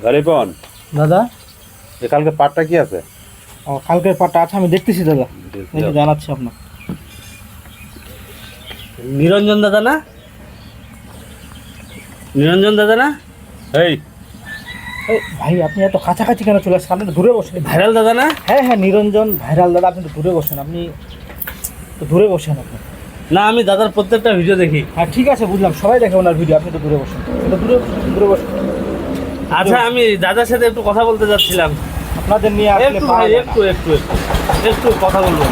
গালিপন দাদা কালকে পাটটা কি আছে? ও কালকের পাটটা আছে, আমি দেখতেছি দাদা, দেখে জানাচ্ছি আপনার। নিরঞ্জন দাদা না? নিরঞ্জন দাদা না? এই এই ভাই আপনি এত কাছাকাছি কেন চলে আসছেন? আপনি তো দূরে বসেন। ভাইরাল দাদা না? হ্যাঁ হ্যাঁ নিরঞ্জন ভাইরাল দাদা, আপনি তো দূরে বসেন, আপনি তো দূরে বসেন আপনি। না, আমি দাদার প্রত্যেকটা ভিডিও দেখি। হ্যাঁ ঠিক আছে বুঝলাম, সবাই দেখে ওনার ভিডিও, আপনি তো দূরে বসেন, তো দূরে দূরে বসেন। আচ্ছা, আমি দাদার সাথে একটু কথা বলতে যাচ্ছিলাম। আপনাদের নিয়ে আসলে একটু পাওয়া ভাই, যায় না। একটু কথা বলবো।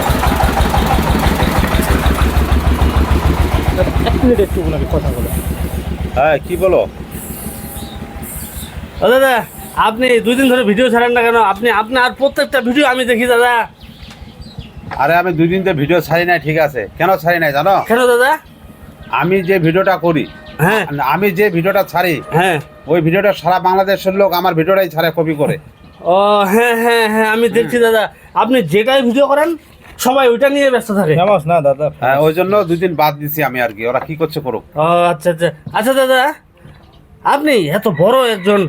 এক মিনিট একটু ওনাকে কথা বলে। হ্যাঁ কি বলো? ও দাদা, আপনি 2 দিন ধরে ভিডিও ছাড়েন না কেন? আপনার প্রত্যেকটা ভিডিও আমি দেখি দাদা। আরে আমি 2 দিন তো ভিডিও ছাড়ি নাই, ঠিক আছে? কেন ছাড়ি নাই জানো? কেন দাদা? আমি যে ভিডিওটা করি, হ্যাঁ আমি যে ভিডিওটা ছাড়ি, হ্যাঁ। ওই ভিডিওটা সারা বাংলাদেশের লোক আমার ভিডিওটাই ছাড়ে কপি করে। ও হ্যাঁ হ্যাঁ হ্যাঁ, আমি দেখছি দাদা, আপনি যেটাই ভিডিও করেন সবাই ওইটা নিয়ে ব্যস্ত থাকে। ফেমাস না দাদা? হ্যাঁ, ওই জন্য 2 দিন বাদ দিছি আমি আর কি, ওরা কি করছে করুক। ও আচ্ছা আচ্ছা আচ্ছা দাদা, আপনি এত বড় একজন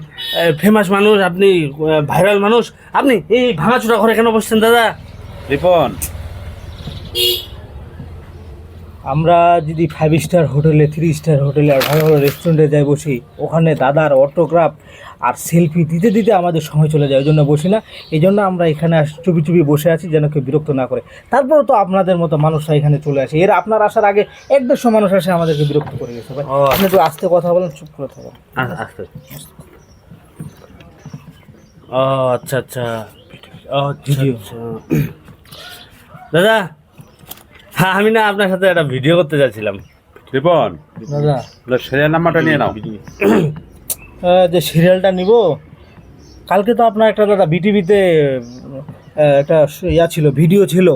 ফেমাস মানুষ, আপনি ভাইরাল মানুষ, আপনি এই ভাঙাচোরা ঘরে কেন বসছেন দাদা? রিপন, আমরা যদি 5 স্টার হোটেলে, 3 স্টার হোটেলে আর ভালো ভালো রেস্টুরেন্টে যাই বসি, ওখানে দাদার অটোগ্রাফ আর সেলফি দিতে দিতে আমাদের সময় চলে যায়, ওই জন্য বসি না। এই জন্য আমরা এখানে চুপি চুপি বসে আছি, যেন কেউ বিরক্ত না করে। তারপরে তো আপনাদের মতো মানুষরা এখানে চলে আসে, এর আপনার আসার আগে 1-150 মানুষ আসে আমাদেরকে বিরক্ত করে গেছে ভাই। ও, আপনি একটু আস্তে কথা বলেন, চুপ করে থাকেন। আচ্ছা ও আচ্ছা আচ্ছা ও ভিডিও। আচ্ছা। দাদা, হ্যাঁ আমি না আপনার সাথে একটা ভিডিও করতে যাচ্ছিলাম। রিপন দাদা সিরিয়াল নাম্বারটা নিয়ে নাও। যে সিরিয়ালটা নিব, কালকে তো আপনার একটা দাদা বিটিভিতে একটা ইয়া ছিল, ভিডিও ছিল,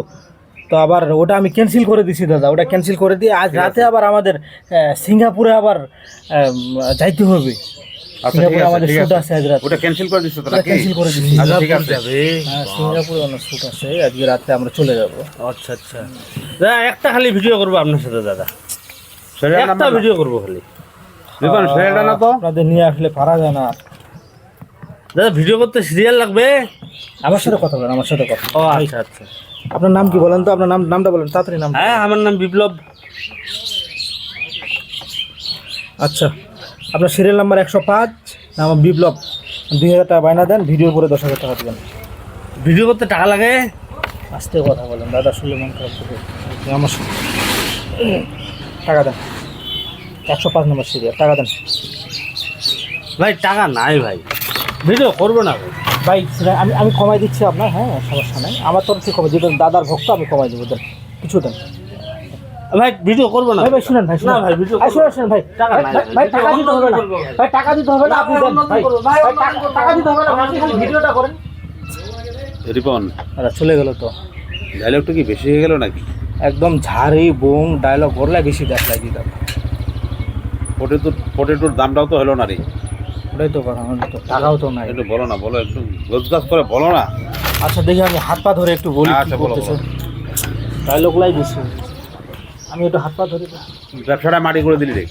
তো আবার ওটা আমি ক্যান্সেল করে দিছি দাদা। ওটা ক্যান্সেল করে দিয়ে আজ রাতে আবার আমাদের সিঙ্গাপুরে আবার যাইতে হবে। আচ্ছা ঠিক সিঙ্গাপুরে আছে, আমাদের ঠিক শুট আছে। আছে আজ রাতে। ওটা ক্যান্সেল করে দিছো তোরা? ওটা cancel করে দিছি। আচ্ছা ঠিক আছে। হ্যাঁ সিঙ্গাপুরে আমার শুট আছে, আজকে রাতে আমরা চলে যাব। আচ্ছা আচ্ছা দাদা, একটা খালি ভিডিও করবো আপনার সাথে দাদা, সিরিয়াল একটা নাম্বার ভিডিও করবো খালি। রিপন সিরিয়ালটা না তো? আপনাদের নিয়ে আসলে পারা যায় না। দাদা ভিডিও করতে সিরিয়াল লাগবে? আমার সাথে কথা বলেন, আমার সাথে কথা। ও আচ্ছা আচ্ছা। আপনার নাম কি বলেন তো? আপনার নামটা বলেন তাড়াতাড়ি, নাম। হ্যাঁ, আমার নাম বিপ্লব। আচ্ছা, আপনার সিরিয়াল নাম্বার 105, নাম বিপ্লব। 2000 টাকা বায়না দেন, ভিডিওর পরে 10,000 টাকা দেবেন। ভিডিও করতে টাকা লাগে? আস্তে কথা বলেন দাদা, শুনলে মন খারাপ করবে। আমার টাকা দেন, 105 নম্বর সিরিয়াল, টাকা দেন ভাই টাকা নাই ভাই, ভিডিও করবো না ভাই। ভাই। আমি কমাই দিচ্ছি আপনার, হ্যাঁ সমস্যা নাই, আমার তরফ থেকে কমাই দিবেন, দাদার ভক্ত আমি কমাই দেবো, দেন কিছু দেন। ভাই ভিডিও করবো না ভাই ভাই শুনেন, ভাই না ভাই, ভিডিও শুনেন ভাই, টাকা নাই। ভাই টাকা দিতে হবে না, ভাই টাকা দিতে হবে না, আপনি দেন ভাই, টাকা দিতে হবে না, আপনি খালি ভিডিওটা করেন। রিপন আচ্ছা চলে গেল তো, ডায়লগটা কি বেশি হয়ে গেল নাকি? একদম ঝাড়ি বোম ডায়লগ বললে বেশি দেখ লাগি দাদা। পটেটোর দামটাও তো হলো না রে। ওটাই তো কথা, আমাদের তো টাকাও তো নাই। একটু বলো না, বলো একটু গোছগাছ করে বলো না। আচ্ছা দেখি আমি হাত পা ধরে একটু বলি, আচ্ছা, বলো, বলো। ডায়লগলাই বেশি, আমি একটু হাত পা ধরে। ব্যবসাটা মাটি করে দিলি রে।